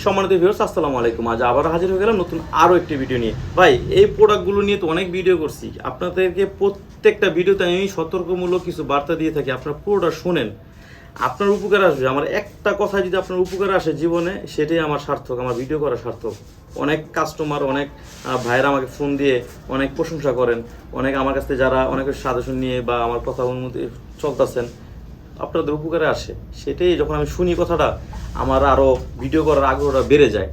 সম্মানিত ভিউয়ার্স, আসসালামু আলাইকুম। আজ আবার হাজির হয়ে গেলাম নতুন আরও একটি ভিডিও নিয়ে। ভাই, এই প্রোডাক্টগুলো নিয়ে তো অনেক ভিডিও করছি, আপনাদেরকে প্রত্যেকটা ভিডিওতে আমি সতর্কমূলক কিছু বার্তা দিয়ে থাকি। আপনারা পুরোটা শোনেন, আপনার উপকার আসবে। আমার একটা কথা যদি আপনার উপকার আসে জীবনে, সেটাই আমার সার্থক, আমার ভিডিও করা সার্থক। অনেক কাস্টমার, অনেক ভাইয়েরা আমাকে ফোন দিয়ে অনেক প্রশংসা করেন, অনেক আমার কাছ থেকে যারা অনেক সাজেশন নিয়ে বা আমার কথা অনুমতি চলতেছেন, আপনাদের উপকারে আসে। সেটাই যখন আমি শুনি কথাটা, আমার আরও ভিডিও করার আগ্রহটা বেড়ে যায়।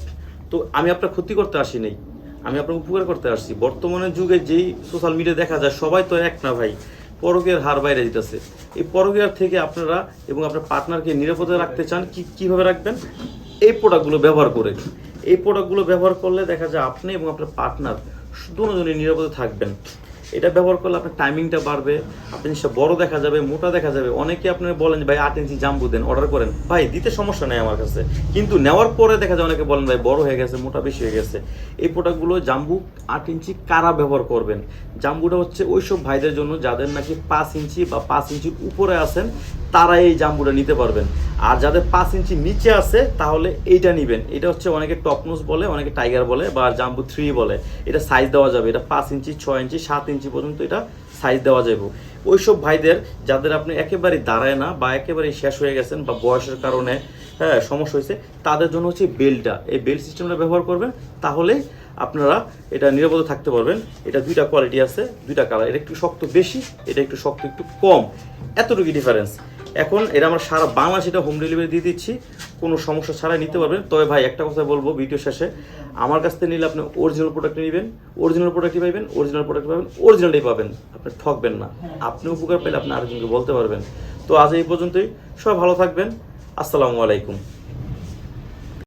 তো আমি আপনার ক্ষতি করতে আসি নাই, আমি আপনার উপকার করতে আসছি। বর্তমানের যুগে যেই সোশ্যাল মিডিয়া দেখা যায়, সবাই তো এক না ভাই, পরকীয়ার হার বাইরে দিতেছে। এই পরকীয়ার থেকে আপনারা এবং আপনার পার্টনারকে নিরাপদে রাখতে চান, কীভাবে রাখবেন? এই প্রোডাক্টগুলো ব্যবহার করে। এই প্রোডাক্টগুলো ব্যবহার করলে দেখা যায় আপনি এবং আপনার পার্টনার দুজনেই নিরাপদে থাকবেন। এটা ব্যবহার করলে আপনার টাইমিংটা বাড়বে, আপনি জিনিসটা বড় দেখা যাবে, মোটা দেখা যাবে। অনেকে আপনারা বলেন যে ভাই 8 ইঞ্চি জাম্বু দেন, অর্ডার করেন। ভাই, দিতে সমস্যা নেই আমার কাছে, কিন্তু নেওয়ার পরে দেখা যায় অনেকে বলেন ভাই বড় হয়ে গেছে, মোটা বেশি হয়ে গেছে। এই প্রোডাক্টগুলো জাম্বু 8 ইঞ্চি কারা ব্যবহার করবেন? জাম্বুটা হচ্ছে ওইসব ভাইদের জন্য যাদের নাকি 5 ইঞ্চি বা 5 ইঞ্চির উপরে আছেন, তারা এই জাম্বুটা নিতে পারবেন। আর যাদের 5 ইঞ্চি নিচে আছে, তাহলে এইটা নেবেন। এটা হচ্ছে অনেকে টপনোস বলে, অনেকে টাইগার বলে, বা জাম্বু 3 বলে। এটা সাইজ দেওয়া যাবে, এটা 5 ইঞ্চি, 6 ইঞ্চি, 7 ইঞ্চি পর্যন্ত এটা সাইজ দেওয়া যাবে। ওইসব ভাইদের যাদের আপনি একেবারেই দাঁড়ায় না বা একেবারেই শেষ হয়ে গেছেন বা বয়সের কারণে সমস্যা হয়েছে, তাদের জন্য হচ্ছে বেল্টটা, এই বেল্ট সিস্টেমটা ব্যবহার করবেন। তাহলেই আপনারা এটা নিরাপদে থাকতে পারবেন। এটা দুইটা কোয়ালিটি আছে, দুইটা কালার। এটা একটু শক্ত বেশি, এটা একটু শক্ত একটু কম, এতটুকু ডিফারেন্স। এখন এটা আমরা সারা বাংলাদেশে এটা হোম ডেলিভারি দিয়ে দিচ্ছি, কোনো সমস্যা ছাড়াই নিতে পারবেন। তবে ভাই, একটা কথা বলবো ভিডিও শেষে, আমার কাছ থেকে নিলে আপনি অরিজিনাল প্রোডাক্ট নেবেন, অরিজিনাল প্রোডাক্টই পাবেন, অরিজিনাল প্রোডাক্ট পাবেন, অরিজিনালটাই পাবেন। আপনি ঠকবেন না। আপনি উপকার পেলে আপনি আরেকজনকে বলতে পারবেন। তো আজ এই পর্যন্তই। সবাই ভালো থাকবেন। আসসালামু আলাইকুম।